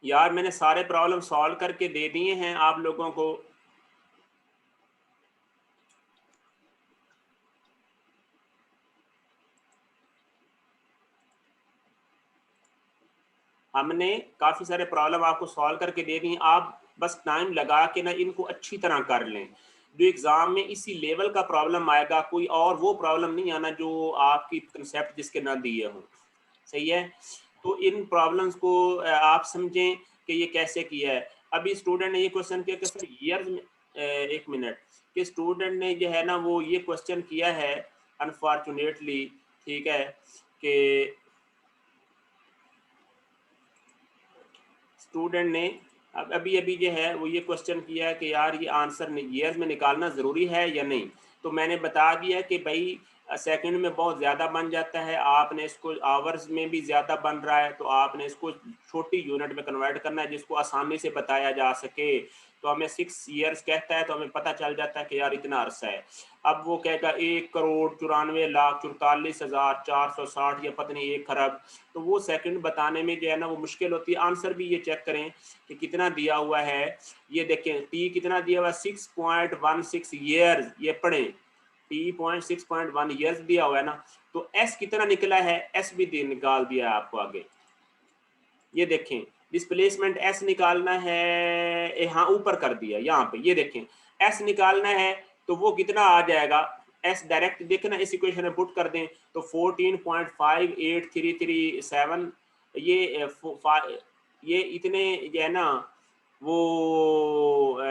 यार मैंने सारे प्रॉब्लम सॉल्व करके दे दिए हैं आप लोगों को। हमने काफ़ी सारे प्रॉब्लम आपको सॉल्व करके दे दिए, आप बस टाइम लगा के ना इनको अच्छी तरह कर लें। जो एग्ज़ाम में इसी लेवल का प्रॉब्लम आएगा, कोई और वो प्रॉब्लम नहीं आना जो आपकी कंसेप्ट जिसके ना दिए हों। सही है? तो इन प्रॉब्लम्स को आप समझें कि ये कैसे किया है। अभी स्टूडेंट ने ये क्वेश्चन किया कि सर ईयर्स में 1 मिनट, कि स्टूडेंट ने जो है ना वो ये क्वेश्चन किया है अनफॉर्चुनेटली, ठीक है, कि स्टूडेंट ने अभी जो है वो ये क्वेश्चन किया है कि यार ये आंसर ईयर्स में निकालना ज़रूरी है या नहीं। तो मैंने बता दिया कि भाई सेकंड में बहुत ज़्यादा बन जाता है, आपने इसको आवर्स में भी ज़्यादा बन रहा है, तो आपने इसको छोटी यूनिट में कन्वर्ट करना है जिसको आसानी से बताया जा सके। तो हमें 6 ईयर्स कहता है तो हमें पता चल जाता है कि यार इतना अरसा है। अब वो कहेगा 1,94,44,460 या पता नहीं 1 खरब, तो वो सेकंड बताने में जो है ना वो मुश्किल होती है। आंसर भी ये चेक करें कि कितना दिया हुआ है। ये देखें टी कितना दिया हुआ है 6.16 ईयर्स, ये पढ़ें टी 6.1 ईयर्स दिया हुआ है ना। तो एस कितना निकला है, एस भी निकाल दिया है आपको आगे। ये देखें डिस्प्लेसमेंट एस निकालना है, हाँ ऊपर कर दिया यहाँ पे, ये देखें एस निकालना है तो वो कितना आ जाएगा। एस डायरेक्ट देखें ना, इस इक्वेशन में पुट कर दें तो 14.58337, ये इतने जो है ना वो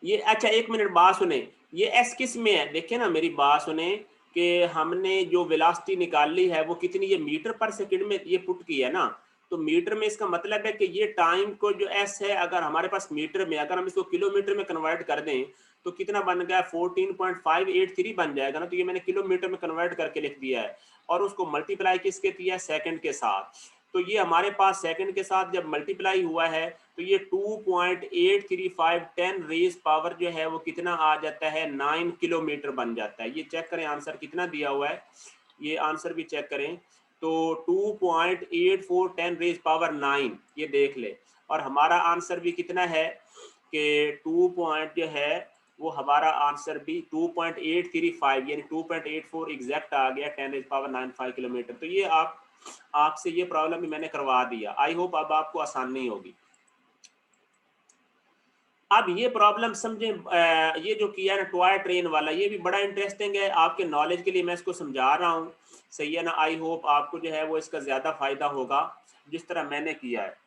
ये अच्छा 1 मिनट बात सुने, ये एस किस में है देखिए ना, मेरी बात सुने कि हमने जो वेलोसिटी निकाली है वो कितनी, ये मीटर पर सेकंड में ये पुट की है ना। तो मीटर में इसका मतलब है कि ये टाइम को जो एस है अगर हमारे पास मीटर में, अगर हम इसको किलोमीटर में कन्वर्ट कर दें तो कितना बन गया 14.583 बन जाएगा ना। तो ये मैंने किलोमीटर में कन्वर्ट करके लिख दिया है और उसको मल्टीप्लाई किसके किया है, सेकंड के साथ। तो ये हमारे पास सेकंड के साथ जब मल्टीप्लाई हुआ है तो ये 2.83510 रेज पावर जो है वो कितना आ जाता है, 9 किलोमीटर बन जाता है। ये चेक करें आंसर कितना दिया हुआ है, ये आंसर भी चेक करें। तो 2.8410 रेज पावर 9 ये देख ले। और हमारा आंसर भी कितना है कि 2 पॉइंट जो है वो हमारा आंसर भी 2.835 यानी 2.84 एग्जैक्ट आ गया 10 रेज पावर 95 किलोमीटर। तो ये आपसे ये प्रॉब्लम भी मैंने करवा दिया। आई होप अब आपको आसानी होगी। अब ये प्रॉब्लम समझे, ये जो किया ना टॉय ट्रेन वाला, ये भी बड़ा इंटरेस्टिंग है, आपके नॉलेज के लिए मैं इसको समझा रहा हूँ। सही है ना, आई होप आपको जो है वो इसका ज्यादा फायदा होगा जिस तरह मैंने किया है।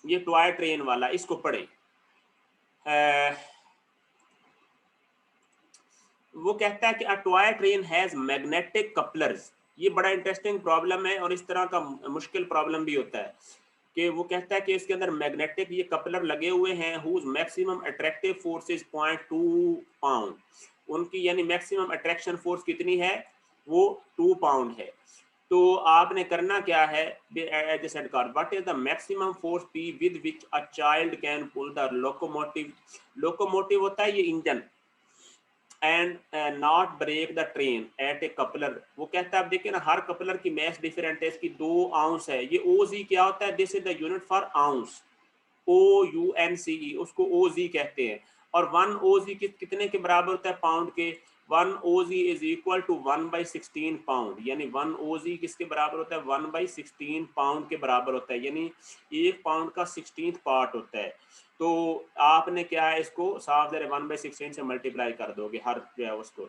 ये टॉय ट्रेन वाला इसको पढ़े। वो कहता है कि a toy train has magnetic couplers. ये बड़ा इंटरेस्टिंग प्रॉब्लम है और इस तरह का मुश्किल प्रॉब्लम भी होता है कि वो कहता है कि इसके अंदर मैग्नेटिक ये कपलर लगे हुए हैं whose maximum attractive force is 0.2 pound. उनकी यानी मैक्सिमम अट्रैक्शन फोर्स कितनी है, वो 2 पाउंड है। तो आपने करना क्या है, what is the maximum force P with which a child can pull the locomotive. Locomotive होता है ये engine, and not break the train at a coupler. वो कहता है आप देखिए ना हर कपलर की मैस डिफरेंट है, इसकी 2 आउंस है। ये ओ जी क्या होता है, this is the unit for ounce, OUNCE, उसको OZ कहते हैं। और 1 OZ कितने के बराबर होता है, पाउंड के। 1 OZ is equal to 1/16 pound, यानी 1 OZ किसके बराबर होता है, 1/16 पाउंड के बराबर होता है, यानी 1 पाउंड का 16th पार्ट होता है। तो आपने क्या है इसको साफ जरा 1/16 से मल्टीप्लाई कर दोगे हर जो है उसको।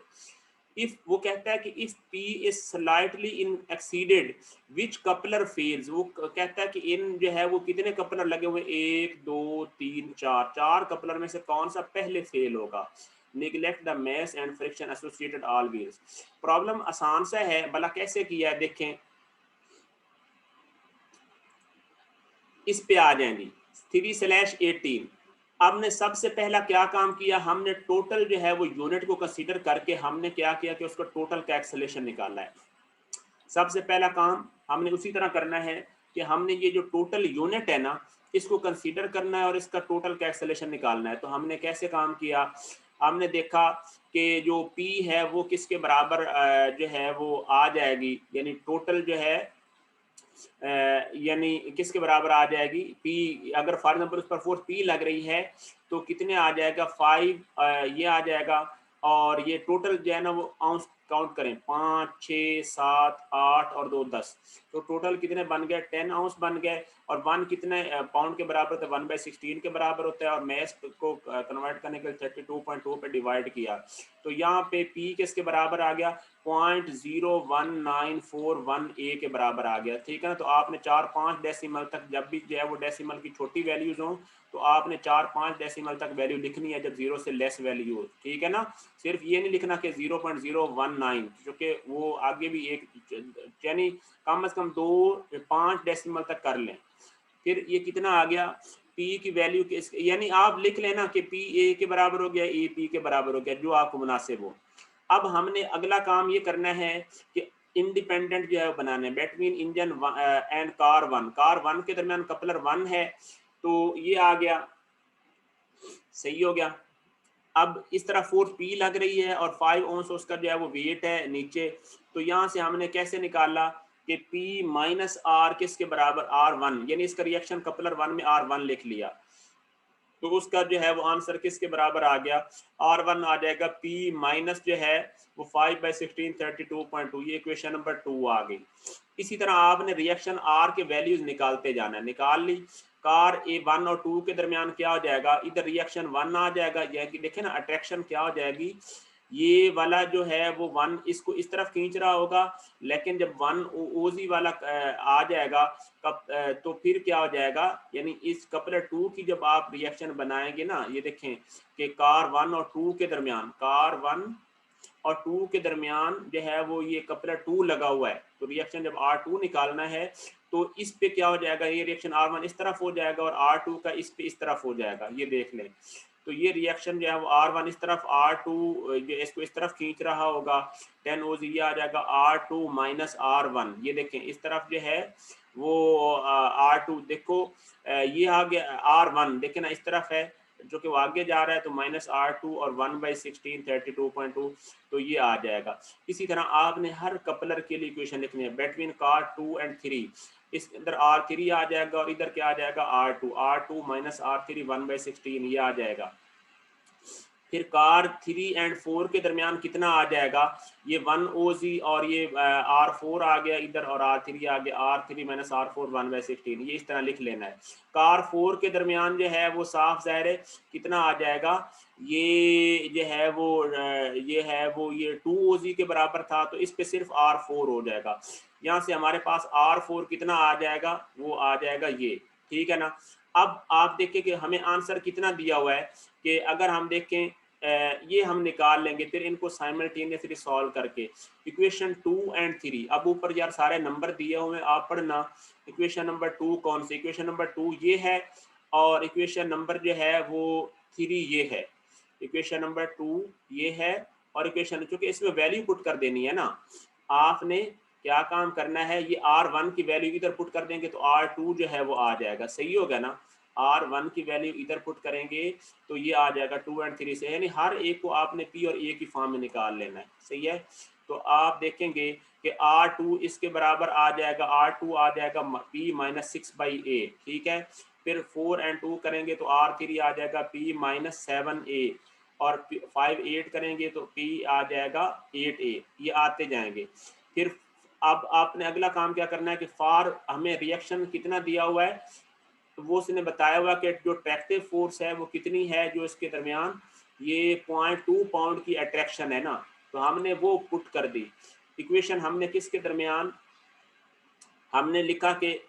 इफ वो कहता है कि if P is slightly in exceeded which coupler fails. वो कहता है कि इन जो है वो कितने कपलर लगे हुए, 1 2 3 4, 4 कपलर में से कौन सा पहले फेल होगा। Neglect the mass and friction associated all wheels. Problem आसान सा है, भला कैसे किया है देखें। इस पे आ जाएंगी 3/18। हमने सबसे पहला क्या काम किया, हमने टोटल जो है वो यूनिट को कंसीडर करके हमने क्या किया कि उसका टोटल का एक्सेलेरेशन निकालना है। सबसे पहला काम हमने उसी तरह करना है कि हमने ये जो टोटल यूनिट है ना इसको कंसीडर करना है और इसका टोटल का एक्सेलेरेशन निकालना है। तो हमने कैसे काम किया, हमने देखा कि जो P है वो किसके बराबर जो है वो आ जाएगी, यानी टोटल जो है यानी किसके बराबर आ जाएगी P, अगर फॉर एग्जाम्पल उस पर फोर्स P लग रही है तो कितने आ जाएगा 5 ये आ जाएगा, और ये टोटल जो है ना वो आउंस काउंट करें 5 6 7 8 और 2 10, तो टोटल कितने बन गए 10 आउंस बन गए, और 1 कितने पाउंड के बराबर होता है 1/16 के बराबर होता है, और मैस को कन्वर्ट करने के लिए 32.2 पे डिवाइड किया, तो यहाँ पे P किसके बराबर आ गया 0.01941 ए के बराबर आ गया। ठीक है ना, तो आपने 4-5 डेसिमल तक जब भी जो है वो डेसिमल की छोटी वैल्यूज हो तो आपने 4-5 डेसिमल तक वैल्यू लिखनी है जब 0 से लेस वैल्यू हो। ठीक है ना, सिर्फ ये नहीं लिखना कि 0.019, क्योंकि वो आगे भी एक यानी कम से कम 2-5 डेसिमल तक कर लें। फिर ये कितना आ गया P की वैल्यू यानी आप लिख लेना कि P A के बराबर हो गया, A P के बराबर हो गया, जो आपको मुनासिब हो। अब हमने अगला काम ये करना है कि इंडिपेंडेंट जो है बनाना है between engine and car one के दरमियान कपलर 1 है, तो ये आ गया, सही हो गया। अब इस तरह फोर्स P लग रही है और 5 ओंस उसका जो है वो वेट है नीचे, तो यहाँ से हमने कैसे निकाला कि P माइनस आर किसके बराबर R1, यानी इसका रिएक्शन कपलर 1 में R1 लिख लिया, तो उसका जो है वो आंसर किसके बराबर आ गया R1 आ जाएगा P माइनस जो है वो 5/16 32.2, ये इक्वेशन नंबर 2 आ गई। इसी तरह आपने रिएक्शन R के वैल्यूज निकालते जाना है, निकाल ली कार A1 और 2 के दरमियान क्या हो जाएगा, इधर रिएक्शन 1 आ जाएगा, यह कि देखें ना अट्रैक्शन क्या हो जाएगी, ये वाला जो है वो 1 इसको इस तरफ खींच रहा होगा, लेकिन जब 1 ओजी वाला आ जाएगा तो फिर क्या हो जाएगा, यानी इस कपलर 2 की जब आप रिएक्शन बनाएंगे ना, ये देखें कि कार 1 और 2 के दरमियान, कार 1 और 2 के दरमियान जो है वो ये कपलर 2 लगा हुआ है, तो रिएक्शन जब R2 निकालना है तो इस पे क्या हो जाएगा, ये रिएक्शन R1 इस तरफ हो जाएगा और R2 का इस पे इस तरफ हो जाएगा, ये देख लें। तो ये रिएक्शन जो है वो R1 इस तरफ, R2 इसको इस तरफ खींच रहा होगा, 10 OZ ये आ जाएगा R2 माइनस R1, ये देखें इस तरफ जो है वो R2 देखो ये आ गया R1, देखें ना इस तरफ है जो कि वो आगे जा रहा है, तो माइनस R2 और 1/16 32.2, तो ये आ जाएगा। इसी तरह आपने हर कपलर के लिए इक्वेशन लिखनी है बिटवीन कार 2 एंड 3, इस अंदर R3 आ जाएगा और इधर क्या आ जाएगा R2 माइनस R3 1/16, ये आ जाएगा। फिर कार 3 एंड 4 के दरमियान कितना आ जाएगा, ये 1 OZ और ये R4 आ गया इधर और R3 आ गया, R3 माइनस R4 1/16, ये इस तरह लिख लेना है। कार 4 के दरमियान जो है वो साफ ज़ाहिर है कितना आ जाएगा, ये जो है वो ये 2 OZ के बराबर था, तो इस पे सिर्फ R4 हो जाएगा। यहाँ से हमारे पास R4 कितना आ जाएगा, वो आ जाएगा ये, ठीक है ना। अब आप देखें कि हमें आंसर कितना दिया हुआ है, कि अगर हम देखें ये हम निकाल लेंगे, फिर इनको साइमल्टेनियसली सॉल्व करके इक्वेशन 2 एंड 3, अब ऊपर यार सारे नंबर दिए हुए हैं, आप पढ़ना इक्वेशन नंबर 2 कौन सी, इक्वेशन नंबर 2 ये है, और इक्वेशन नंबर जो है वो 3 ये है, इक्वेशन नंबर 2 ये है, और इक्वेशन क्योंकि इसमें वैल्यू पुट कर देनी है ना, आपने क्या काम करना है, ये R1 की वैल्यू इधर पुट कर देंगे तो R2 जो है वो आ जाएगा, सही होगा ना। R1 की वैल्यू इधर पुट करेंगे तो ये आ जाएगा 2 एंड 3 से, यानी हर एक को आपने P और A की फॉर्म में निकाल लेना है, सही है। तो आप देखेंगे कि R2 इसके बराबर आ जाएगा, R2 आ जाएगा P माइनस 6/A, ठीक है। फिर 4 एंड 2 करेंगे तो R3 आ जाएगा P माइनस 7A, और 5 8 करेंगे तो P आ जाएगा 8A, ये आते जाएंगे। फिर अब आपने अगला काम क्या करना है कि फॉर हमें रिएक्शन कितना दिया हुआ है, तो वो उसने बताया हुआ कि जो ट्रैक्टिव फोर्स है वो कितनी है, जो इसके दरमियान ये 0.2 पाउंड की अट्रैक्शन है ना, तो हमने वो पुट कर दी। इक्वेशन हमने किसके दरमियान हमने लिखा कि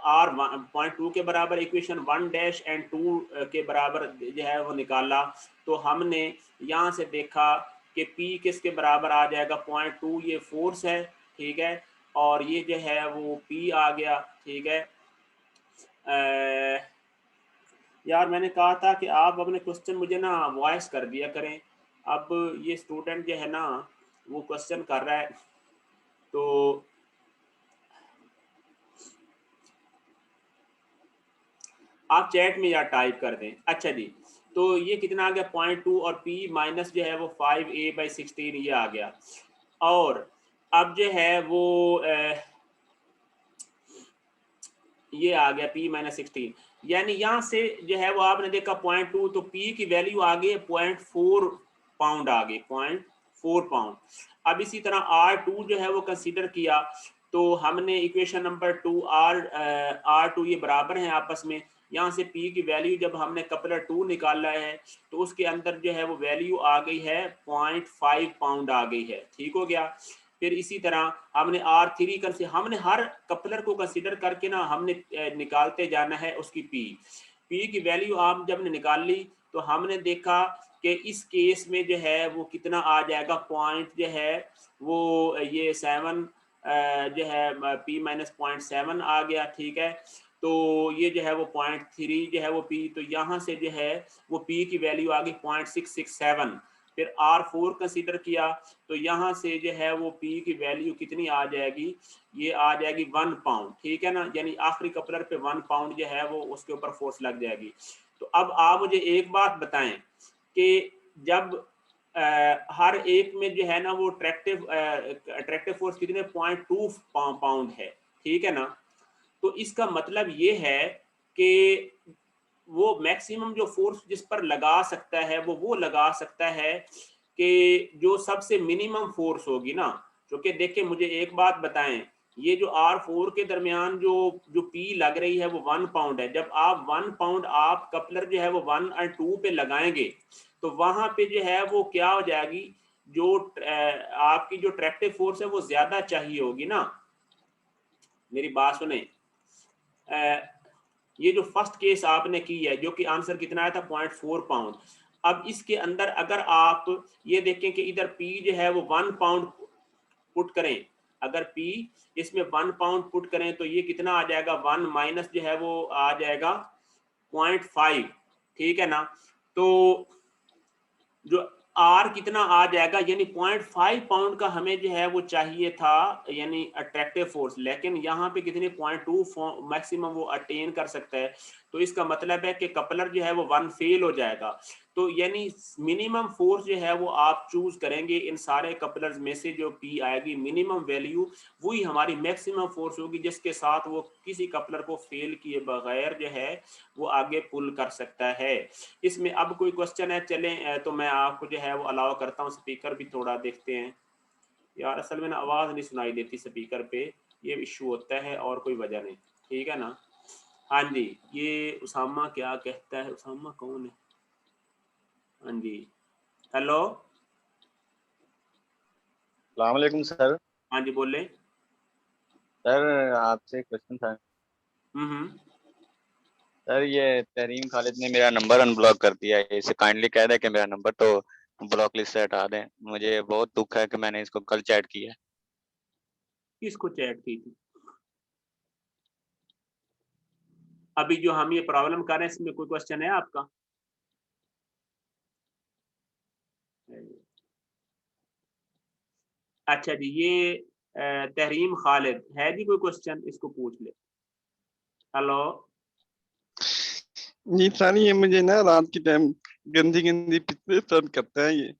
R 0.2 के बराबर इक्वेशन 1 डैश एंड 2 के बराबर जो है वो निकाला, तो हमने यहाँ से देखा कि P किसके बराबर आ जाएगा 0.2, ये फोर्स है, ठीक है, और ये जो है वो P आ गया, ठीक है। यार मैंने कहा था कि आप अपने क्वेश्चन मुझे ना वॉइस कर दिया करें, अब ये स्टूडेंट जो है ना वो क्वेश्चन कर रहा है, तो आप चैट में या टाइप कर दें। अच्छा जी, तो ये कितना आ गया 0.2 और P माइनस जो है वो 5a/16 ये आ गया। और अब जो है वो ये आ गया P-16, यानी यहाँ से जो है वो आपने देखा 0.2, तो P की वैल्यू आ गई 0.4 पाउंड आ गई, 0.4 पाउंड। अब इसी तरह R2 जो है वो कंसीडर किया, तो हमने इक्वेशन नंबर 2 R2 ये बराबर हैं आपस में। यहाँ से P की वैल्यू जब हमने कपलर 2 निकाला है तो उसके अंदर जो है वो वैल्यू आ गई है 0.5 पाउंड आ गई है, ठीक हो गया। फिर इसी तरह हमने R3 हमने हर कपलर को कंसीडर करके ना हमने निकालते जाना है उसकी P की वैल्यू आप जब ने निकाल ली तो हमने देखा कि इस केस में जो है वो कितना आ जाएगा, पॉइंट जो है वो ये 7 जो है P-0.7 आ गया, ठीक है। तो ये जो है वो 0.3 जो है वो P, तो यहाँ से जो है वो P की वैल्यू आ गई 0.667। फिर R4 कंसीडर किया तो यहाँ से जो है वो P की वैल्यू कितनी आ जाएगी, ये आ जाएगी 1 पाउंड, ठीक है ना, यानी आखिरी कपलर पे 1 पाउंड जो है वो उसके ऊपर फोर्स लग जाएगी। तो अब आप मुझे एक बात बताएं कि जब हर एक में जो है ना वो अट्रैक्टिव फोर्स कितने 0.2 पाउंड है, ठीक है ना, तो इसका मतलब ये है कि वो मैक्सिमम जो फोर्स जिस पर लगा सकता है वो लगा सकता है कि जो सबसे मिनिमम फोर्स होगी ना, क्योंकि देखिए मुझे एक बात बताएं, ये जो R4 के दरमियान जो P लग रही है वो 1 पाउंड है। जब आप 1 पाउंड आप कपलर जो है वो 1 और 2 पे लगाएंगे तो वहां पे जो है वो क्या हो जाएगी, जो आपकी जो ट्रैक्टिव फोर्स है वो ज्यादा चाहिए होगी ना। मेरी बात सुने, ये जो फर्स्ट केस आपने की है जो कि आंसर कितना आया था 0.4 पाउंड। अब इसके अंदर अगर आप ये देखें कि इधर P जो है वो 1 पाउंड पुट करें, अगर P इसमें 1 पाउंड पुट करें तो ये कितना आ जाएगा, 1 माइनस जो है वो आ जाएगा 0.5, ठीक है ना। तो जो आर कितना आ जाएगा, यानी 0.5 पाउंड का हमें जो है वो चाहिए था, यानी अट्रैक्टिव फोर्स, लेकिन यहाँ पे कितने 0.2 मैक्सिमम वो अटेन कर सकता है। तो इसका मतलब है कि कपलर जो है वो 1 फेल हो जाएगा। तो यानी मिनिमम फोर्स जो है वो आप चूज करेंगे इन सारे कपलर्स में से, जो P आएगी मिनिमम वैल्यू वही हमारी मैक्सिमम फोर्स होगी जिसके साथ वो किसी कपलर को फेल किए बगैर जो है वो आगे पुल कर सकता है। इसमें अब कोई क्वेश्चन है, चलें तो मैं आपको जो है वो अलाउ करता हूँ। स्पीकर भी थोड़ा देखते हैं यार, असल में ना आवाज़ नहीं सुनाई देती स्पीकर पे, ये इशू होता है और कोई वजह नहीं, ठीक है ना। हाँ जी, ये उसामा क्या कहता है, उसामा कौन है? हाँ जी, हेलो, अस्सलाम वालेकुम सर। हाँ जी बोले। सर आपसे एक क्वेश्चन था। हम्म। सर ये तहरीम खालिद ने मेरा नंबर अनब्लॉक कर दिया है, इसे काइंडली कह दें कि मेरा नंबर तो ब्लॉक लिस्ट से हटा दें। मुझे बहुत दुख है कि मैंने इसको कल चैट किया है। किसको चैट की थी? अभी जो हम ये प्रॉब्लम कर रहे हैं इसमें कोई क्वेश्चन है आपका? अच्छा जी, ये तहरीम खालिद है जी, कोई क्वेश्चन इसको पूछ ले। हेलो, जी सर, ये मुझे ना रात के टाइम गंदी गंदी पिक्चर सर्व करता है ये।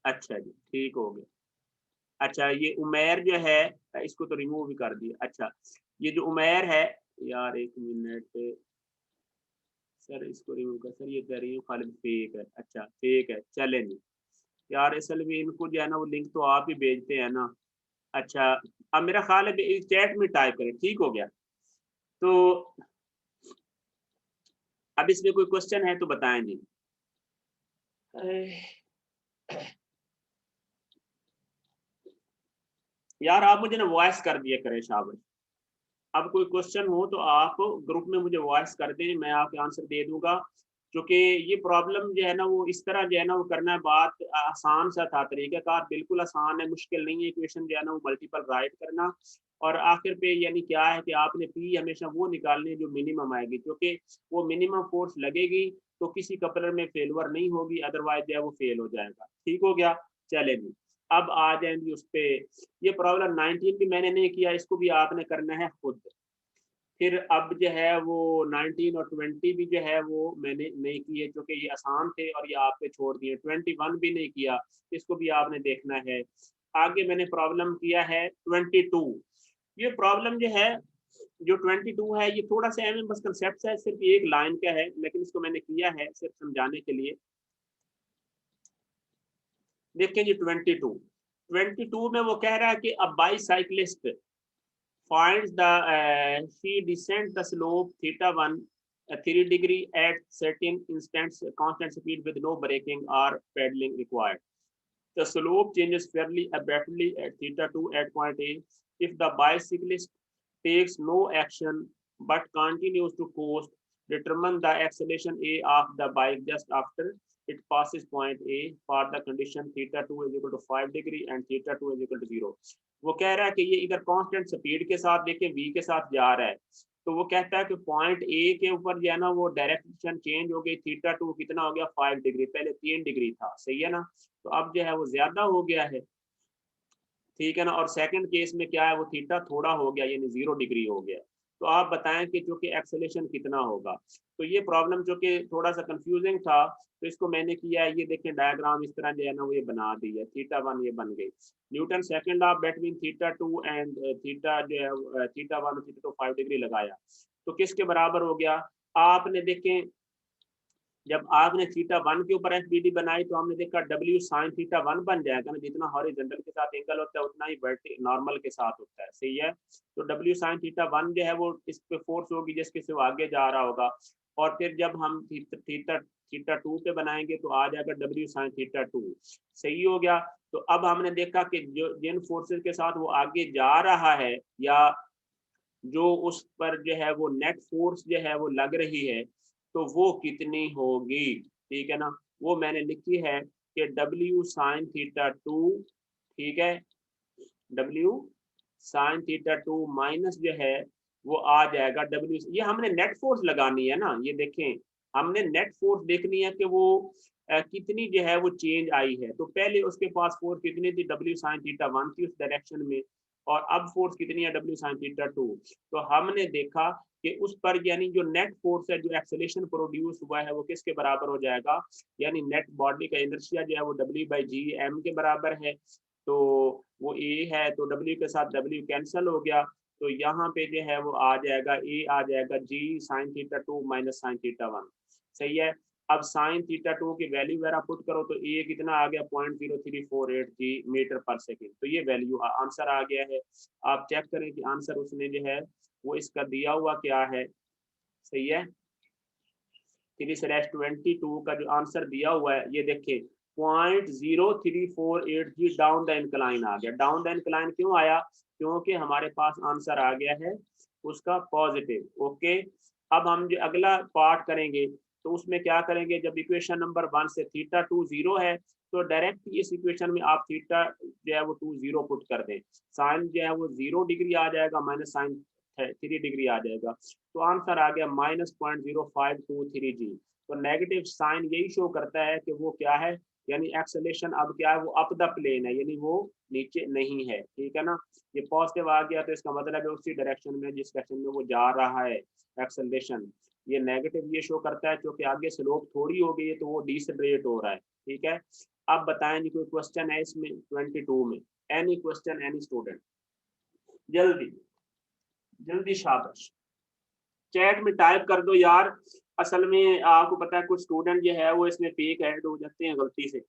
अच्छा जी, ठीक हो गया। अच्छा, ये उमेर जो है इसको तो रिमूव भी कर दिया। अच्छा, ये जो उमेर है, यार एक मिनट सर, इसको रिमूव कर सर, ये तहरीम खालिद फेक है। अच्छा फेक है, चले नहीं यार, असल में इनको जो है ना वो लिंक तो आप ही भेजते हैं ना। अच्छा, अब मेरा ख्याल है चैट में टाइप करें, ठीक हो गया। तो अब इसमें कोई क्वेश्चन है तो बताएं जी। यार आप मुझे ना वॉइस कर दिया करें शाबाश। अब कोई क्वेश्चन हो तो आप ग्रुप में मुझे वॉइस कर दें, मैं आपके आंसर दे दूंगा। क्योंकि ये प्रॉब्लम जो है ना वो इस तरह जो है ना वो करना है, बात आसान सा था, तरीक़ाकार बिल्कुल आसान है, मुश्किल नहीं है। इक्वेशन जो है ना वो मल्टीपल राइट करना, और आखिर पे यानी क्या है कि आपने P हमेशा वो निकालनी है जो मिनिमम आएगी, क्योंकि वो मिनिमम फोर्स लगेगी तो किसी कपलर में फेलवर नहीं होगी, अदरवाइज जो है वो फेल हो जाएगा। ठीक हो गया, चले जी अब आ जाएंगे उस पे। ये प्रॉब्लम 19 भी मैंने नहीं किया, इसको भी आपने करना है खुद। फिर अब जो है वो 19 और 20 भी जो है वो मैंने नहीं किए क्योंकि ये आसान थे और ये आपके छोड़ दिए। 21 भी नहीं किया, इसको भी आपने देखना है। आगे मैंने प्रॉब्लम किया है 22। ये प्रॉब्लम जो है, जो 22 है, ये थोड़ा सा एम बस कंसेप्ट है, सिर्फ एक लाइन का है, लेकिन इसको मैंने किया है सिर्फ समझाने के लिए। देखिए जी 22 में वो कह रहा है कि अ बाईसाइक्लिस्ट finds the she descends the slope theta 1 3 degree at certain instants constant speed with no braking or pedaling required. The slope changes fairly abruptly at theta 2 at point A. If the bicyclist takes no action but continues to coast, determine the acceleration A of the bike just after it passes point A for the condition theta 2 is equal to 5 degree and theta 2 is equal to 0. वो कह रहा है कि ये इधर constant speed के साथ देखें v के साथ जा रहा है, तो वो कहता है कि पॉइंट ए के ऊपर जो है ना वो डायरेक्शन चेंज हो गई, थीटा 2 कितना हो गया 5 डिग्री, पहले 3 डिग्री था, सही है ना, तो अब जो है वो ज्यादा हो गया है, ठीक है ना। और सेकंड केस में क्या है, वो थीटा थोड़ा हो गया यानी 0 डिग्री हो गया। तो आप बताएं कि जो कि एक्सेलेरेशन कितना होगा। तो ये प्रॉब्लम जो कि थोड़ा सा कंफ्यूजिंग था, तो इसको मैंने किया है, ये देखें डायग्राम इस तरह जो है ना वो ये बना दी है, थीटा 1 ये बन गई, Newton second of between theta 2 and theta जो है थीटा 1 थीटा 2 5 डिग्री लगाया, तो किसके बराबर हो गया। आपने देखें जब आपने थीटा 1 के ऊपर एफबीडी बनाई तो हमने देखा डब्ल्यू साइन थीटा 1 बन जाएगा ना, जितना हॉरिजॉन्टल के साथ एंगल होता है उतना ही नॉर्मल के साथ होता है, सही है। तो डब्ल्यू साइन थीटा 1 जो है वो इस पे फोर्स होगी जिसके से वो आगे जा रहा होगा, और फिर जब हम थीटा थीटा 2 पे बनाएंगे तो आ जाएगा डब्ल्यू साइन थीटा 2, सही हो गया। तो अब हमने देखा कि जो जिन फोर्सेस के साथ वो आगे जा रहा है या जो उस पर जो है वो नेट फोर्स जो है वो लग रही है, तो वो कितनी होगी, ठीक है ना। वो मैंने लिखी है कि डब्ल्यू साइन थीटा 2, ठीक है, डब्ल्यू साइन थीटा 2 माइनस जो है वो आ जाएगा डब्ल्यू, ये हमने नेट फोर्स लगानी है ना, ये देखें हमने नेट फोर्स देखनी है कि वो कितनी जो है वो चेंज आई है। तो पहले उसके पास फोर्स कितनी थी, डब्ल्यू साइन थीटा 1 थी उस डायरेक्शन में, और अब फोर्स कितनी है डब्ल्यू साइन थीटा 2। तो हमने देखा कि उस पर यानी जो नेट फोर्स है, जो एक्सेलेरेशन प्रोड्यूस हुआ है वो किसके बराबर हो जाएगा, यानी नेट बॉडी का इनर्शिया जो है वो डब्ल्यू बाई जी एम के बराबर है। तो वो ए है तो डब्ल्यू के साथ डब्ल्यू कैंसिल हो गया, तो यहाँ पे जो है वो आ जाएगा ए आ जाएगा G sine theta 2 minus sine theta 1, सही है। अब साइन थीटा 2 की वैल्यू वगैरह पुट करो तो ए कितना आ गया 0.0348 जी मीटर पर सेकेंड, तो ये वैल्यू आंसर आ गया है। आप चेक करें कि आंसर उसने जो है वो इसका दिया हुआ क्या है, सही है। 3/22 का जो आंसर दिया हुआ है ये देखिए 0.0348 जी डाउन द इंक्लाइन आ गया। डाउन द इंक्लाइन क्यों आया, क्योंकि हमारे पास आंसर आ गया है उसका पॉजिटिव। ओके, अब हम जो अगला पार्ट करेंगे तो उसमें क्या करेंगे, जब इक्वेशन नंबर 1 से थीटा 2 0 है तो डायरेक्ट इस इक्वेशन में आप थीटा जो है वो 2 0 पुट कर दें, साइन जो है वो 0 डिग्री आ जाएगा माइनस साइन 3 डिग्री आ जाएगा, तो आंसर आ गया -0.0523 जी। तो नेगेटिव साइन यही शो करता है कि वो क्या है, यानी एक्सेलेरेशन अब क्या है, वो अप द प्लेन है, यानी वो नीचे नहीं है, ठीक है ना। ये पॉजिटिव आ गया तो इसका मतलब है उसी डायरेक्शन में जिस डायरेक्शन में वो जा रहा है एक्सेलेरेशन। ये नेगेटिव ये शो करता है क्योंकि आगे स्लोप थोड़ी हो गई है तो वो डिसलेट हो रहा है, ठीक है। अब बताएं जी कोई क्वेश्चन है इसमें 22 में, एनी क्वेश्चन एनी स्टूडेंट, जल्दी जल्दी शाबाश चैट में टाइप कर दो यार। असल में आपको पता है कुछ स्टूडेंट जो है वो इसमें फेक ऐड हो जाते हैं गलती से।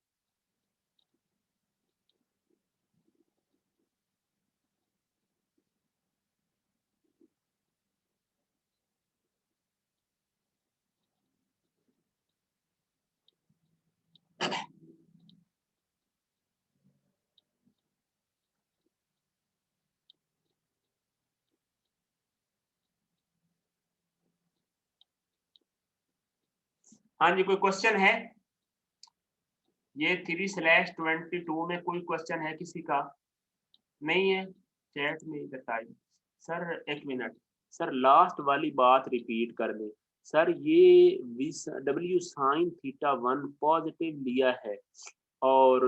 हाँ जी कोई क्वेश्चन है, ये 3/22 में कोई क्वेश्चन है किसी का, नहीं है चैट में बताइए। सर एक मिनट, सर लास्ट वाली बात रिपीट कर दें। सर ये डब्ल्यू साइन थीटा 1 पॉजिटिव लिया है और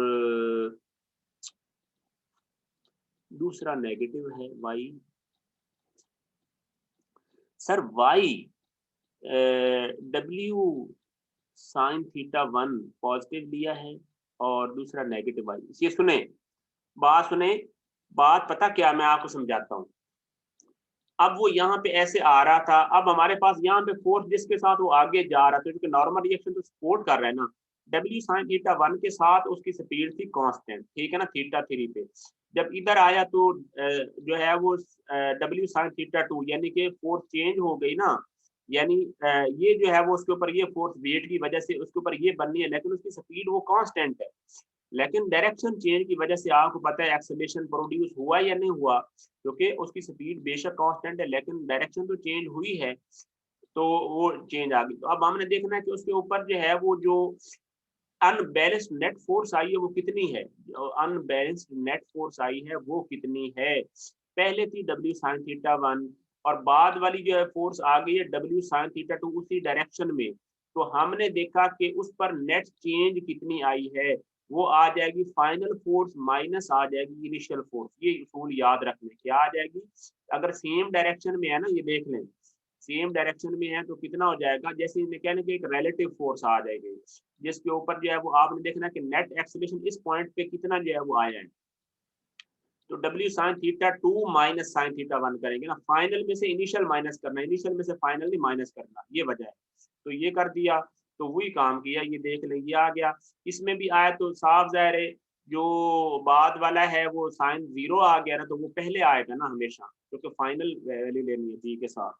दूसरा नेगेटिव है y. Sir y W sine theta 1 positive लिया है और दूसरा नेगेटिव वाई। ये सुने, बात पता क्या, मैं आपको समझाता हूँ। अब वो यहाँ पे ऐसे आ रहा था, अब हमारे पास यहाँ पे फोर्स जिसके साथ वो आगे जा रहा था, क्योंकि नॉर्मल रिएक्शन तो सपोर्ट कर रहा है ना, डब्ल्यू साइन थीटा 1 के साथ उसकी स्पीड थी कांस्टेंट, ठीक है ना, थीटा 3 पे। जब इधर आया तो जो है वो डब्ल्यू साइन थीटा 2 यानी कि फोर्स चेंज हो गई ना, यानी ये जो है वो उसके ऊपर ये फोर्स वेट की वजह से उसके ऊपर ये बननी है, लेकिन उसकी स्पीड वो कांस्टेंट है। लेकिन डायरेक्शन चेंज की वजह से आपको पता है एक्सेलरेशन प्रोड्यूस हुआ या नहीं हुआ, क्योंकि उसकी स्पीड बेशक कांस्टेंट है लेकिन डायरेक्शन तो चेंज हुई है, तो वो चेंज आ गई। तो अब हमने देखना है कि उसके ऊपर जो है वो जो अनबैलेंस्ड नेट फोर्स आई है वो कितनी है, अनबैलेंस्ड नेट फोर्स आई है वो कितनी है। पहले थी डब्ल्यू साइन थीटा 1 और बाद वाली जो है फोर्स आ गई है डब्ल्यू साइन थीटा 2 उसी डायरेक्शन में। तो हमने देखा कि उस पर नेट चेंज कितनी आई है, वो आ जाएगी फाइनल फोर्स माइनस आ जाएगी इनिशियल फोर्स। ये उसूल याद रखने, क्या आ जाएगी, अगर सेम डायरेक्शन में है ना, ये देख लें सेम डायरेक्शन में है तो कितना हो जाएगा, जैसे कहने की एक रिलेटिव फोर्स आ जाएगी जिसके ऊपर जो है वो आपने देखना कि नेट एक्सेलरेशन इस पॉइंट पे कितना जो है वो आया है। तो W sine theta 2 minus sine theta 1 करेंगे ना, फाइनल में से इनिशियल माइनस करना, इनिशियल में से फाइनल माइनस करना, ये वजह है। तो ये कर दिया तो वही काम किया, ये देख लें ये आ गया। इसमें भी आया तो साफ जाहिर है जो बाद वाला है वो साइन 0 आ गया ना, तो वो पहले आएगा ना हमेशा, क्योंकि फाइनल वैल्यू लेनी है जी के साथ।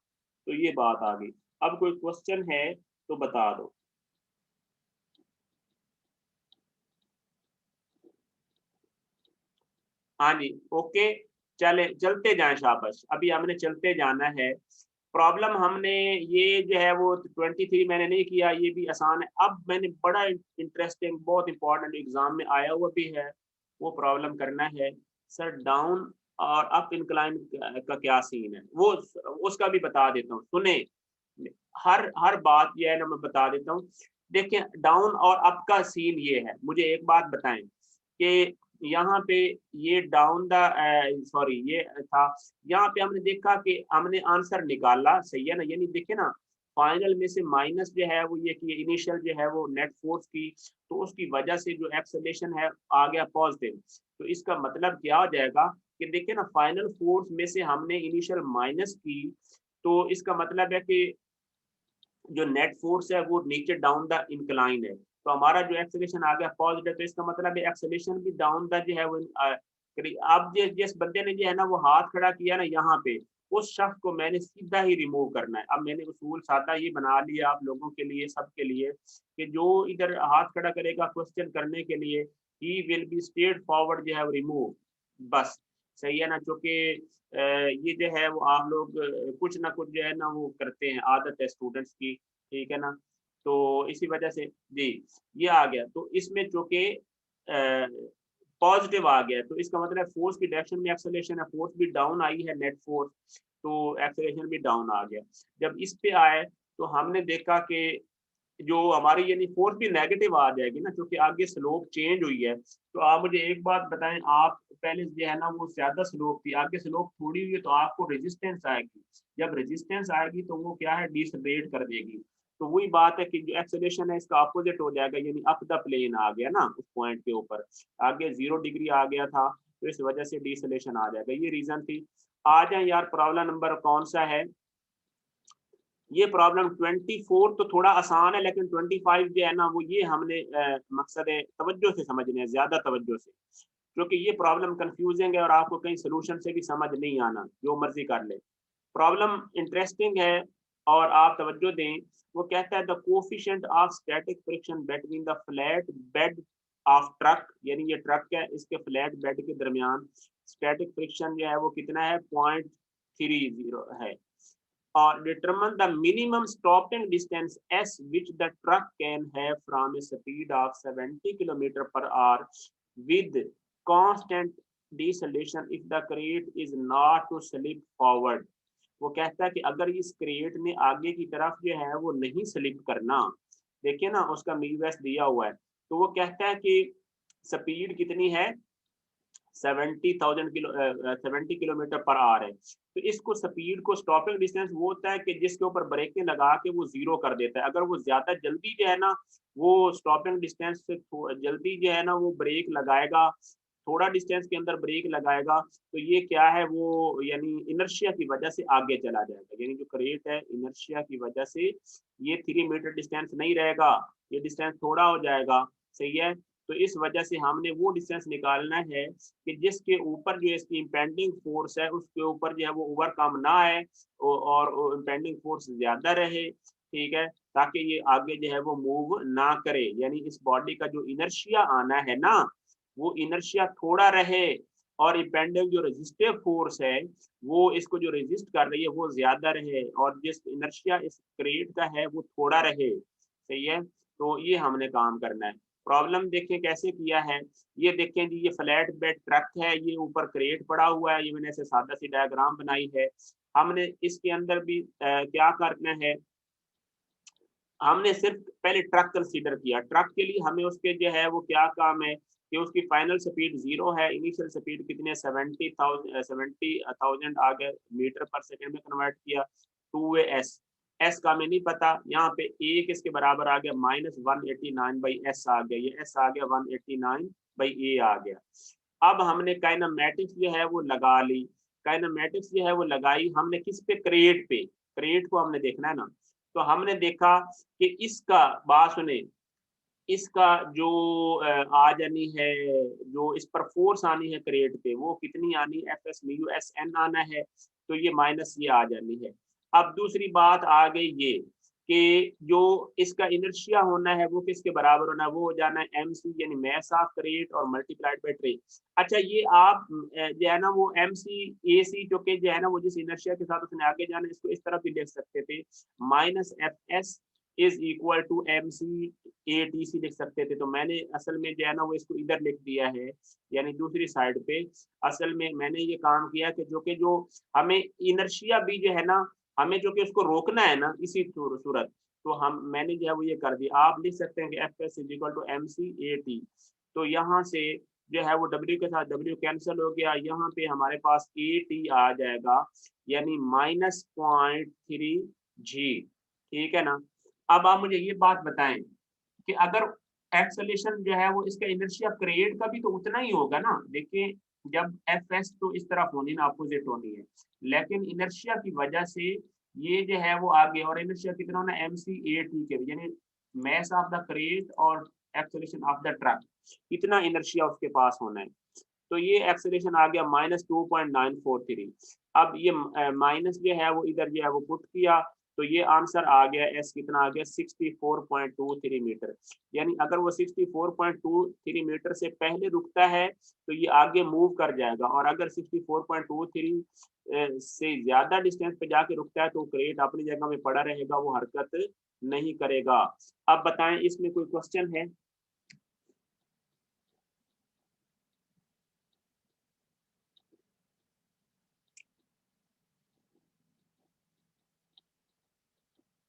तो ये बात आ गई। अब कोई क्वेश्चन है तो बता दो। हाँ जी, ओके, चलते जाएं, शाबाश। अभी हमने चलते जाना है। प्रॉब्लम हमने ये जो है वो 23 मैंने नहीं किया, ये भी आसान है। अब मैंने बड़ा इंटरेस्टिंग बहुत इंपॉर्टेंट एग्जाम में आया हुआ भी है, वो प्रॉब्लम करना है। सर डाउन और अप इंक्लाइन का क्या सीन है, वो उसका भी बता देता हूँ। सुने, हर बात ये है ना, मैं बता देता हूँ। देखिए डाउन और अप का सीन ये है, मुझे एक बात बताएं कि यहाँ पे ये डाउन द सॉरी ये था, यहाँ पे हमने देखा कि हमने आंसर निकाला, सही है ना, यानी देखे ना फाइनल में से माइनस जो है वो ये कि इनिशियल जो है वो नेट फोर्स की, तो उसकी वजह से जो एक्सेलरेशन है आ गया पॉजिटिव। तो इसका मतलब क्या हो जाएगा कि देखिए ना फाइनल फोर्स में से हमने इनिशियल माइनस की, तो इसका मतलब है कि जो नेट फोर्स है वो नीचे डाउन द इंक्लाइन है, तो हमारा जो एक्सेलरेशन आ गया पॉजिटिव। तो इसका मतलब है एक्सेलरेशन भी डाउन द जो है वो अब जिस बंदे ने जो है ना वो हाथ खड़ा किया ना यहाँ पे, उस शख्स को मैंने सीधा ही रिमूव करना है। अब मैंने उसूल सादा ये बना लिया आप लोगों के लिए, सबके लिए, कि जो इधर हाथ खड़ा करेगा क्वेश्चन करने के लिए, he will be straight forward जो है वो रिमूव, बस सही है ना। क्योंकि ये जो है वो आप लोग कुछ ना कुछ जो है ना वो करते हैं, आदत है स्टूडेंट्स की, ठीक है ना। तो इसी वजह से जी ये आ गया। तो इसमें चूंकि पॉजिटिव आ गया, तो इसका मतलब फोर्स की डायरेक्शन में एक्सेलरेशन है, फोर्स भी डाउन आई है नेट फोर्स, तो एक्सेलरेशन भी डाउन आ गया। जब इस पे आए तो हमने देखा कि जो हमारी यानी फोर्स भी नेगेटिव आ जाएगी ना, क्योंकि आगे स्लोप चेंज हुई है। तो आप मुझे एक बात बताएं, आप पहले जो है ना वो ज्यादा स्लोप थी, आगे स्लोप थोड़ी हुई है, तो आपको रेजिस्टेंस आएगी। जब रेजिस्टेंस आएगी तो वो क्या है, डिसलेट कर देगी। तो वही बात है कि जो एक्सेलरेशन है इसका अपोजिट हो जाएगा, यानी अप द प्लेन आ गया ना उस पॉइंट के ऊपर, आगे 0 डिग्री आ गया था, तो इस वजह से डिसलेशन आ जाएगा, ये रीजन थी। आ जाए यार, प्रॉब्लम नंबर कौन सा है, ये प्रॉब्लम 24 तो थोड़ा आसान है, लेकिन 25 जो है ना वो ये हमने मकसद है तवज्जो से समझने, ज्यादा तवज्जो से, क्योंकि ये प्रॉब्लम कंफ्यूजिंग है और आपको कहीं सोल्यूशन से भी समझ नहीं आना, जो मर्जी कर ले। प्रॉब्लम इंटरेस्टिंग है और आप तवज्जो दें। वो कहता है the coefficient of static friction between the flat bed of truck, यानी ये ट्रक है इसके फ्लैट बेड के दरमियान स्टैटिक फ्रिक्शन जो है वो कितना है, 0.30 है। और determine the minimum stopping distance s which the truck can have from a speed of 70 km per hour with constant deceleration if the crate is not to slip forward। वो कहता है कि अगर इस क्रेट ने आगे की तरफ जो है वो नहीं स्लिप करना, देखिए ना उसका मीवएस दिया हुआ है, तो वो कहता है कि स्पीड कितनी है 70 किलोमीटर पर आवर है। तो इसको स्पीड को स्टॉपिंग डिस्टेंस वो होता है कि जिसके ऊपर ब्रेकें लगा के वो जीरो कर देता है। अगर वो ज्यादा जल्दी जो है ना वो स्टॉपिंग डिस्टेंस से जल्दी जो है ना वो ब्रेक लगाएगा, थोड़ा डिस्टेंस के अंदर ब्रेक लगाएगा, तो ये क्या है वो यानी इनर्शिया की वजह से आगे चला जाएगा। यानी जो क्रेट है इनर्शिया की वजह से ये 3 मीटर डिस्टेंस नहीं रहेगा, ये डिस्टेंस थोड़ा हो जाएगा। सही है। तो इस वजह से हमने वो डिस्टेंस निकालना है कि जिसके ऊपर जो इसकी इम्पेंडिंग फोर्स है उसके ऊपर जो है वो ओवरकम ना आए और इम्पेंडिंग फोर्स ज्यादा रहे। ठीक है, ताकि ये आगे जो है वो मूव ना करे। यानी इस बॉडी का जो इनर्शिया आना है ना वो इनर्शिया थोड़ा रहे और इम्पेंडिंग जो रेजिस्टिव फोर्स है वो इसको जो रेजिस्ट कर रही है वो ज्यादा रहे और जिस इनर्शिया इस क्रेट का है वो थोड़ा रहे। सही है। तो ये हमने काम करना है। प्रॉब्लम देखें कैसे किया है। ये देखें जी, ये फ्लैट बेड ट्रक है, ये ऊपर क्रेट पड़ा हुआ है, ये मैंने ऐसे सादा सी डायग्राम बनाई है। हमने इसके अंदर भी क्या करना है, हमने सिर्फ पहले ट्रक कंसीडर किया। ट्रक के लिए हमें उसके जो है वो क्या काम है कि उसकी फाइनल स्पीड 0 है, इनिशियल स्पीड कितने 70,000 आ गए, मीटर पर सेकंड में कन्वर्ट किया 2s। एस का हमें नहीं पता, यहाँ पे ए किसके बराबर आ गया -189/s आ गया, ये s आ गया 189/a आ गया। अब हमने काइनेमेटिक्स जो है वो लगा ली। काइनेमेटिक्स जो है वो लगाई हमने किस पे, क्रेट पे। क्रेट को हमने देखना है ना। तो हमने देखा कि इसका बात सुने, इसका जो आ जानी है, जो इस पर फोर्स आनी है क्रेट पे वो कितनी आनी, Fs म्यू एस एन आना है, तो ये माइनस ये आ जानी है। अब दूसरी बात आ गई ये कि जो इसका इनर्शिया होना है वो किसके बराबर होना है, वो हो जाना है mc यानी मास ऑफ क्रेट और मल्टीप्लाइड बाय ट्रे। अच्छा ये आप जो है ना वो mc ac जो कि जो है ना वो जिस इनर्शिया के साथ उसने आगे जाना है इसको इस तरह भी लिख सकते थे, -fs is equal to mc atc लिख सकते थे। तो मैंने असल में जो है ना वो इसको इधर लिख दिया है, यानी दूसरी साइड पे। असल में मैंने ये काम किया कि जो हमें इनर्शिया भी जो है ना हमें जो कि उसको रोकना है ना इसी सूरत, तो हम मैंने जो है वो ये कर दिया। आप लिख सकते हैं कि Fs is equal to mc/at। तो यहाँ से जो है वो W के साथ W कैंसिल हो गया, यहाँ पे हमारे पास at आ जाएगा यानी -0.3g। ठीक है ना। अब आप मुझे ये बात बताएं कि अगर एक्सेलेरेशन जो है वो इसका इनर्शिया क्रिएट का भी तो उतना ही होगा ना। देखिए जब Fs तो इस तरफ होनी ना, अपोजिट होनी है, लेकिन इनर्शिया की वजह से ये जो है वो आगे, और इनर्शिया कितना होना mc/at के यानी मास ऑफ द क्रेट और एक्सेलरेशन ऑफ द ट्रक, इतना इनर्शिया उसके पास होना है। तो ये एक्सेलरेशन आ गया -2.943। अब ये माइनस जो है वो इधर जो है वो पुट किया, तो ये आंसर आ गया एस कितना आ गया 64.23 मीटर। यानी अगर वो 64.23 मीटर से पहले रुकता है तो ये आगे मूव कर जाएगा, और अगर 64.23 से ज्यादा डिस्टेंस पे जाके रुकता है तो क्रेट अपनी जगह में पड़ा रहेगा, वो हरकत नहीं करेगा। अब बताएं इसमें कोई क्वेश्चन है।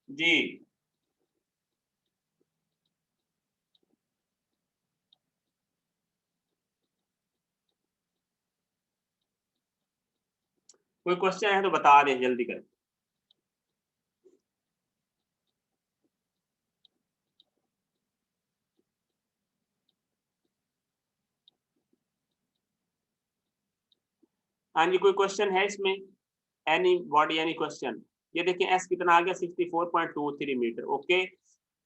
जी कोई क्वेश्चन है तो बता दें जल्दी करें। हाँ जी कोई क्वेश्चन है इसमें, एनी बॉडी एनी क्वेश्चन। ये देखिए एस कितना आ गया 64.23 मीटर। ओके,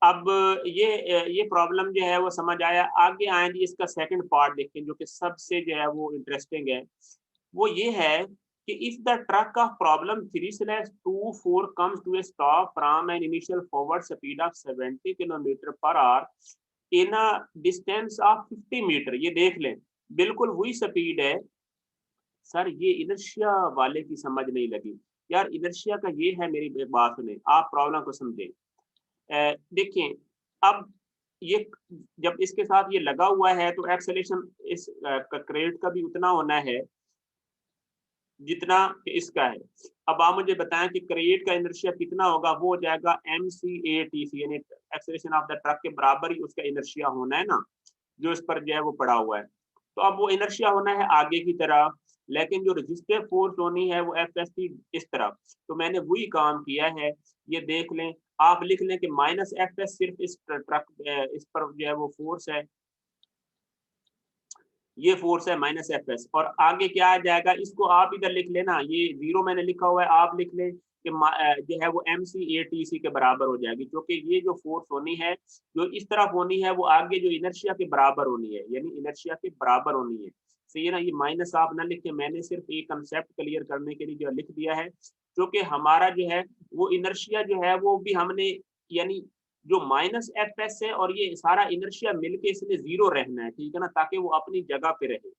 अब ये प्रॉब्लम जो है वो समझ आया। आगे आए जी इसका सेकंड पार्ट देखें जो कि सबसे जो है वो इंटरेस्टिंग है। वो ये है कि if the truck of problem 3/24 comes to a stop from an initial forward speed of 70 kilometre per hour in a distance of 50 metre. ये देख लें बिल्कुल वही स्पीड है। सर ये इनर्शिया वाले की समझ नहीं लगी यार, इनर्शिया का ये है, मेरी एक बात सुने, आप प्रॉब्लम को समझें। देखिए अब ये जब इसके साथ ये लगा हुआ है तो एक्सेलेरेशन इस क्रेट का भी उतना होना है जितना इसका है। अब आप मुझे बताएं कि क्रेट का इनर्शिया कितना होगा, वो हो जाएगा mc/atc यानी एक्सेलेरेशन ऑफ द ट्रक के बराबर ही उसका इनर्शिया होना है ना, जो इस पर जो है वो पड़ा हुआ है। तो अब वो इनर्शिया होना है आगे की तरफ, लेकिन जो रेजिस्टिव फोर्स होनी है वो एफ की इस तरफ। तो मैंने वही काम किया है, ये देख लें, आप लिख लें कि माइनस एफ एस सिर्फ इस ट्रक इस पर जो है वो फोर्स है, ये फोर्स है माइनस एफ एस, और आगे क्या आ जाएगा इसको आप इधर लिख लेना, ये जीरो मैंने लिखा हुआ है, आप लिख लें कि जो है वो M C A T C के बराबर हो जाएगी, क्योंकि ये जो फोर्स होनी है जो इस तरफ होनी है वो आगे जो इनर्शिया के बराबर होनी है, यानी इनर्शिया के बराबर होनी है। सही है ना, ये माइनस आप ना लिखे, मैंने सिर्फ एक कंसेप्ट क्लियर करने के लिए जो लिख दिया है, क्योंकि हमारा जो है वो इनर्शिया जो है वो भी हमने, यानी जो माइनस एफ एस है और ये सारा इनर्शिया मिलके इसने जीरो रहना है, ठीक है ना, ताकि वो अपनी जगह पे रहे।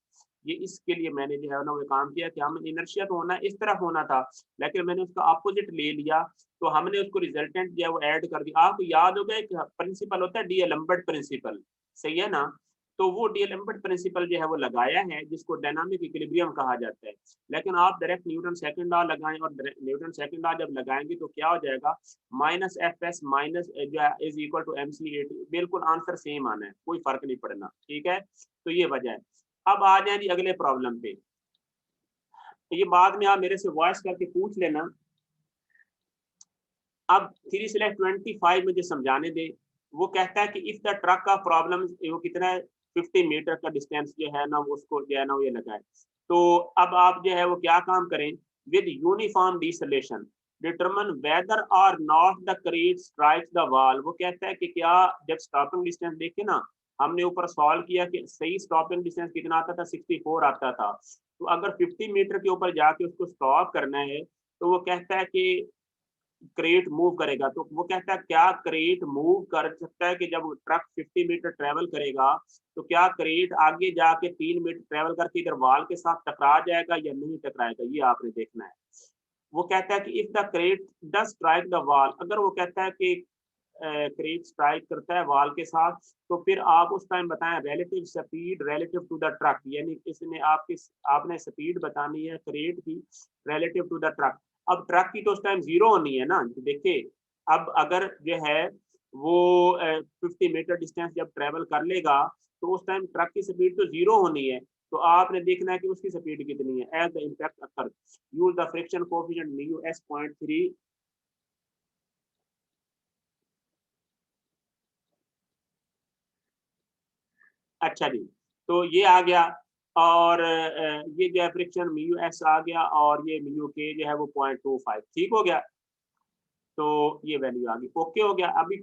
ये इसके लिए मैंने जो है ना वो काम किया कि हमें इनर्शिया तो होना इस तरफ होना था, लेकिन मैंने उसका अपोजिट ले लिया, तो हमने उसको रिजल्टेंट जो है वो ऐड कर दिया। आपको याद होगा एक प्रिंसिपल होता है डीएलम्बर्ट प्रिंसिपल, सही है ना, तो वो डीएलम्बर्ट प्रिंसिपल जो है वो लगाया है, जिसको डायनामिक इक्विलिब्रियम कहा जाता है। लेकिन आप डायरेक्ट न्यूटन सेकंड लॉ लगाएं, और न्यूटन सेकंड लॉ जब लगाएंगे तो क्या हो जाएगा, माइनस एफ एस माइनस जो है is equal to M C A T, बिल्कुल आंसर सेम आना है, कोई फर्क नहीं पड़ना, ठीक है। तो ये वजह है। अब आ जाए जी अगले प्रॉब्लम पे, ये बाद में आप मेरे से वॉइस करके पूछ लेना। अब 3/25 मुझे समझाने दे। वो कहता है कि इफ द ट्रक का प्रॉब्लम, वो कितना है 50 मीटर का डिस्टेंस जो है ना उसको जो है ना ये लगाए। तो अब आप जो है वो क्या काम करें, विद यूनिफॉर्म डिसलेशन डिटरमिन वेदर और not the crate strikes the wall. वो कहता है कि क्या, जब स्टॉपिंग डिस्टेंस देखे ना, हमने ऊपर सॉल्व किया कि सही स्टॉपिंग डिस्टेंस कितना आता था, 64 आता था। तो अगर 50 मीटर के ऊपर जाके उसको स्टॉप करना है, तो वो कहता है कि क्रेट मूव करेगा। तो वो कहता है क्या क्रेट मूव कर सकता है, कि जब ट्रक 50 मीटर ट्रेवल करेगा तो क्या क्रेट आगे जाके 3 मीटर ट्रेवल करके इधर वाल के साथ टकरा जाएगा या नहीं टकराएगा, ये आपने देखना है। वो कहता है कि if the crate does strike the wall, अगर वो कहता है कि क्रेट स्ट्राइक करता है वॉल के साथ, तो फिर आप उस टाइम बताएं relative speed relative to the truck, यानी इसने आपने स्पीड बतानी है क्रेट की रिलेटिव टू द ट्रक। अब ट्रक की तो उस टाइम जीरो होनी है ना, देखिए अब अगर जो है वो 50 मीटर डिस्टेंस जब ट्रेवल कर लेगा तो उस टाइम ट्रक की स्पीड तो जीरो होनी है। तो आपने देखना है कि उसकी स्पीड कितनी है as the impact occur, use the friction coefficient mu S 0.3। अच्छा जी, तो ये आ गया, और ये जो है फ्रिक्शन म्यू एस आ गया, और ये म्यू के जो है वो 0.25, ठीक हो गया। तो ये वैल्यू आ गई, ओके हो गया। अभी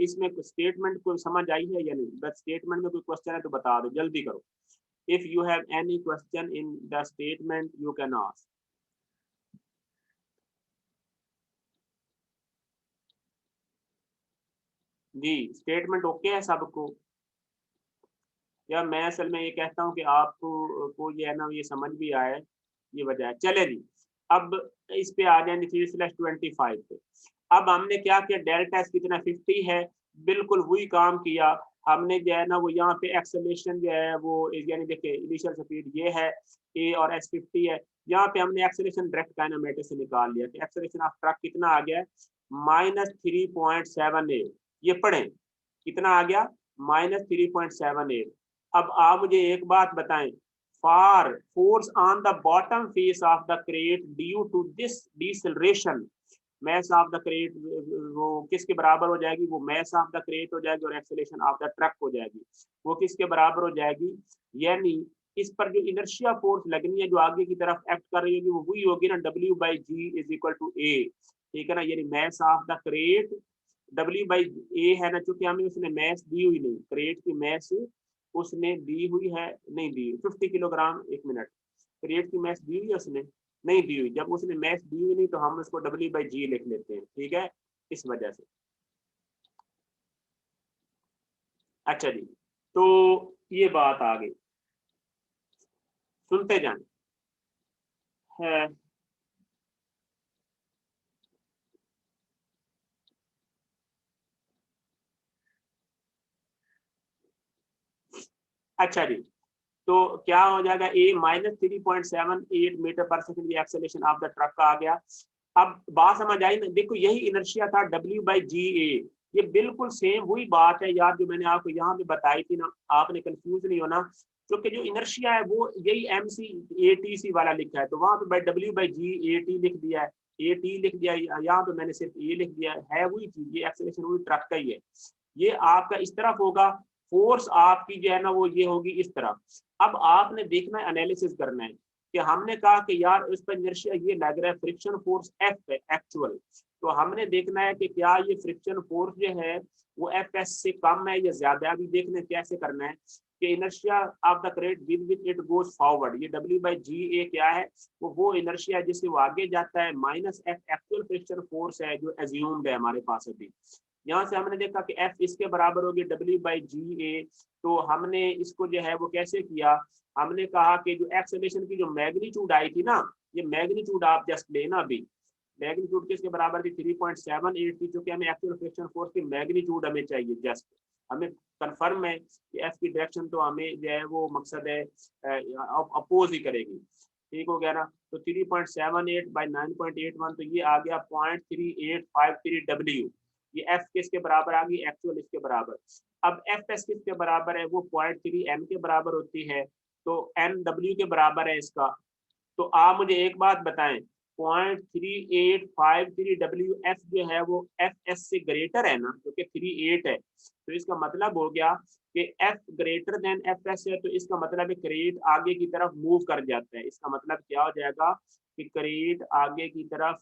इसमें स्टेटमेंट को समझ आई है या नहीं, बस स्टेटमेंट में कोई क्वेश्चन है तो बता दो, जल्दी करो। If you have any question in the statement you can ask. जी स्टेटमेंट ओके है सबको, या मैं असल में ये कहता हूँ कि आपको को ये है ना ये समझ भी आए, ये वजह है। चले जी, अब इस पे आ जाएंगे 3/25 पे। अब हमने क्या किया, डेल्टा एस कितना 50 है, बिल्कुल वही काम किया हमने जो है ना वो यहाँ पे एक्सेलरेशन जो है वो यानी देखिए इनिशियल स्पीड ये है ए और एस 50 है, यहाँ पे हमने एक्सेलरेशन डायरेक्ट काइनेमेटिक्स से निकाल लिया कि एक्सेलरेशन ऑफ ट्रक कितना आ गया, -3.78। ये पढ़ें कितना आ गया, -3.78। अब आप मुझे एक बात बताएं, for force on the bottom face of the crate due to this deceleration, mass of the crate वो किसके बराबर हो जाएगी, वो मैस ऑफ द क्रेट हो जाएगी और एक्सेलरेशन ऑफ द ट्रक हो जाएगी, वो किसके बराबर हो जाएगी, यानी इस पर जो इनर्शिया फोर्स लगनी है जो आगे की तरफ एक्ट कर रही होगी वो वही होगी ना, W/G इज इक्वल टू ए, ठीक है ना, यानी mess of the crate W/A है ना, चूंकि हमें उसने मैस दी हुई नहीं, क्रेट की मैस उसने दी हुई है नहीं दी 50 किलोग्राम, एक मिनट, क्रेट की मैस दी हुई है उसने नहीं दी हुई, जब उसने मैस दी हुई नहीं तो हम उसको W/G लिख लेते हैं, ठीक है, इस वजह से। अच्छा जी, तो ये बात आ गई, सुनते जाएं। है अच्छा जी, तो क्या हो जाएगा, ए -3.78 मीटर पर सेकंड, ये एक्सेलरेशन ऑफ द ट्रक का आ गया। अब बात समझ आई ना, देखो यही इनर्शिया था W/GA, ये बिल्कुल सेम वही बात है यार जो मैंने आपको यहाँ पे बताई थी ना, आपने कंफ्यूज नहीं होना, क्योंकि जो इनर्शिया है वो यही MC/ATC वाला लिखा है, तो वहां पे W/G/AT लिख दिया है, AT लिख दिया, यहाँ पे मैंने सिर्फ A लिख दिया है वही चीज, ये एक्सेलरेशन वही ट्रक का ही है। ये आपका इस तरफ होगा, फोर्स आपकी जो है ना वो ये होगी इस तरफ। अब आपने देखना है, एनालिसिस करना है कि हमने कहा कि यार इस पर इनर्शिया ये लग रहा है फ्रिक्शन फोर्स F है एक्चुअल, तो हमने देखना है कि क्या ये फ्रिक्शन फोर्स जो है वो Fs से कम है या ज्यादा। अभी देखने कैसे करना है कि inertia of the crate with which it goes forward, ये W/Ga क्या है, वो इनर्शिया है जिससे वो आगे जाता है, minus F actual friction force है जो एज्यूम्ड है हमारे पास अभी। यहाँ से हमने देखा कि F इसके बराबर होगी W/Ga, तो हमने इसको जो है वो कैसे किया, हमने कहा कि जो एक्सेलरेशन की जो मैग्नीट्यूड आई थी ना, ये मैग्नीट्यूड आप जस्ट लेना, अभी मैग्नीट्यूड किसके बराबर थी 3.78 थी, क्योंकि हमें एक्चुअल फ्रिक्शन फोर्स की मैग्नीट्यूड हमें चाहिए, जस्ट हमें कंफर्म है कि F की डायरेक्शन तो हमें जो है वो मकसद है अपोज ही करेगी, ठीक हो गया ना। तो 3.78 बाई 9.81, तो ये आ गया 0.3853 W, ये F किसके बराबर आ गई, एक्चुअल इसके बराबर। अब Fs किसके बराबर है, वो 0.3 M के बराबर होती है, तो N W के बराबर है इसका। तो आप मुझे एक बात बताएं, 0.3853 WF जो है वो Fs से ग्रेटर है ना, क्योंकि 38 है, तो इसका मतलब हो गया कि F ग्रेटर देन Fs है, तो इसका मतलब है क्रेट आगे की तरफ मूव कर जाता है। इसका मतलब क्या हो जाएगा कि क्रेट आगे की तरफ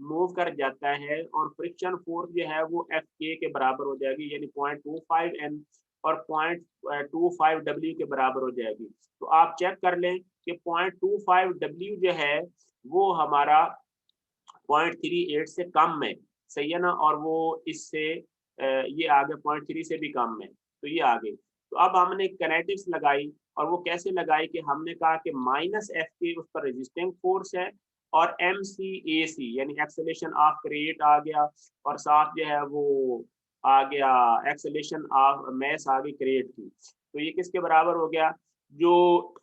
मूव कर जाता है और फ्रिक्शन फोर्स जो है वो Fk के बराबर हो जाएगी, यानी 0.25 N और 0.25 W के बराबर हो जाएगी। तो आप चेक कर लें कि 0.25 W जो है वो हमारा 0.38 से कम है, सही है ना, और वो इससे ये आगे 0.3 से भी कम है, तो ये आ गई। तो अब हमने कैनेटिक्स लगाई, और वो कैसे लगाई कि हमने कहा कि माइनस F के उस पर रेजिस्टिंग फोर्स है, और MC/AC यानी एक्सेलरेशन ऑफ क्रेट आ गया, और साथ जो है वो आ गया एक्सेलरेशन ऑफ मैस आ गई क्रेट की। तो ये किसके बराबर हो गया, जो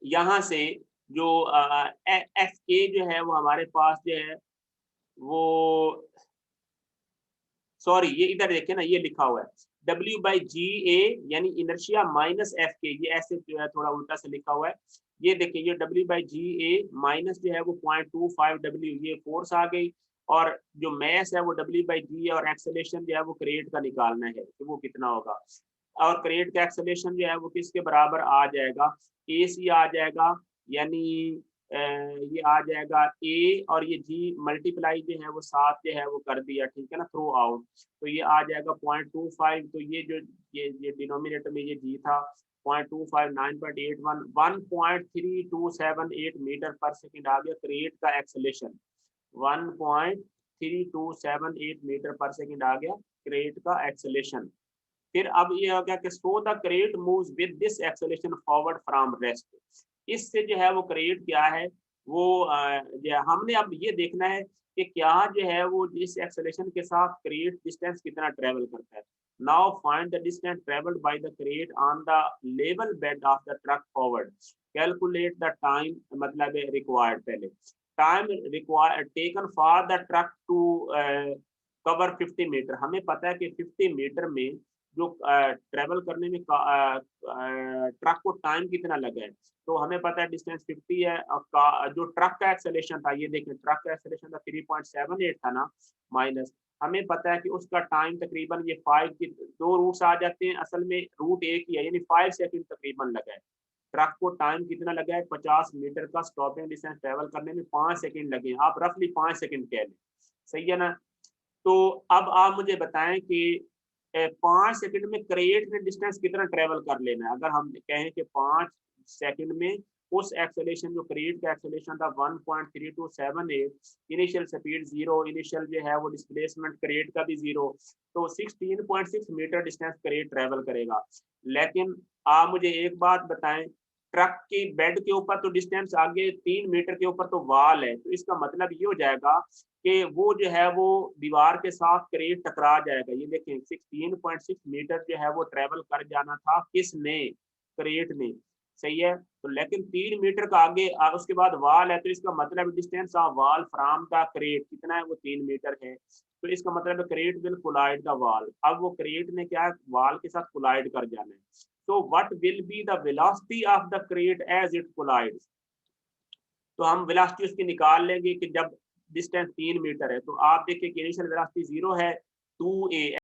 यहाँ से जो Fa जो है वो हमारे पास जो है वो, सॉरी ये इधर देखिए ना, ये लिखा हुआ है W/Ga यानी इनर्शिया माइनस Fk, ये ऐसे जो है थोड़ा उल्टा से लिखा हुआ है, ये देखिए ये W/Ga माइनस जो है वो 0.25 W, ये फोर्स आ गई, और जो मैस है वो W/G और एक्सेलरेशन जो है वो क्रेट का निकालना है कि वो कितना होगा, और क्रेट का एक्सेलरेशन जो है वो किसके बराबर आ जाएगा, AC आ जाएगा, यानी ये आ जाएगा A और ये G मल्टीप्लाई जो है वो साथ जो है वो कर दिया, ठीक है ना, थ्रू आउट, तो ये आ जाएगा 0.25, तो ये जो ये डिनोमिनेटर में ये G था 0.25 9.81 1.3278 मीटर पर सेकेंड आ गया क्रेट का एक्सेलरेशन, 1.3278 मीटर पर सेकेंड आ गया क्रेट का एक्सेलरेशन। फिर अब ये हो गया कि so the crate moves with this acceleration forward from rest, इससे जो है वो क्रेट क्या है वो हमने अब ये देखना है कि क्या जो है वो जिस एक्सेलरेशन के साथ क्रेट डिस्टेंस कितना ट्रेवल करता है। Now find the distance travelled by the crate on the level bed of the truck forward, calculate the time, मतलब रिक्वायर्ड, पहले time required taken for the truck to cover 50 metre, हमें पता है कि 50 metre में जो ट्रेवल करने में ट्रक को टाइम कितना लगा है, तो हमें पता है डिस्टेंस 50 है, जो ट्रक का एक्सेलरेशन था, ये देखें ट्रक का एक्सेलरेशन था 3.78 था ना, माइनस हमें पता है कि उसका टाइम तकरीबन ये 5 की 2 रूट्स आ जाते हैं, असल में रूट एक ही है, यानी 5 सेकंड तकरीबन लगा है। ट्रक को टाइम कितना लगा है, 50 मीटर का स्टॉपिंग डिस्टेंस ट्रेवल करने में 5 सेकंड लगे, आप रफली 5 सेकंड कह लें, सही है ना। तो अब आप मुझे बताएं कि 5 सेकंड में क्रेट ने डिस्टेंस कितना ट्रेवल कर लेना है। अगर हम कहें कि 5 सेकंड में उस एक्सेलरेशन, जो क्रेट का एक्सेलरेशन था 1.3278, इनिशियल स्पीड 0, इनिशियल जो है वो डिस्प्लेसमेंट क्रेट का भी 0, तो 16.6 मीटर डिस्टेंस क्रेट ट्रेवल करेगा। लेकिन आप मुझे एक बात बताएं, ट्रक की बेड के ऊपर तो डिस्टेंस आगे 3 मीटर के ऊपर तो वाल है, तो इसका मतलब ये हो जाएगा कि वो जो है वो दीवार के साथ क्रेट टकरा जाएगा। ये देखें 16.6 मीटर जो है वो ट्रेवल कर जाना था, किसने, क्रेट ने। सही है। तो लेकिन 3 मीटर का आगे उसके बाद वाल है, तो इसका मतलब डिस्टेंस ऑफ वाल फ्रॉम द क्रेट कितना है, वो 3 मीटर है। तो इसका मतलब क्रेट विल कोलाइड द वाल। अब वो क्रेट ने क्या वाल के साथ कोलाइड कर जाना है। तो what will be the velocity of the crate as it collides. तो हम वेलोसिटी उसकी निकाल लेंगे कि जब डिस्टेंस 3 मीटर है, तो आप देखिए कि इनिशियल वेलोसिटी 0 है, 2a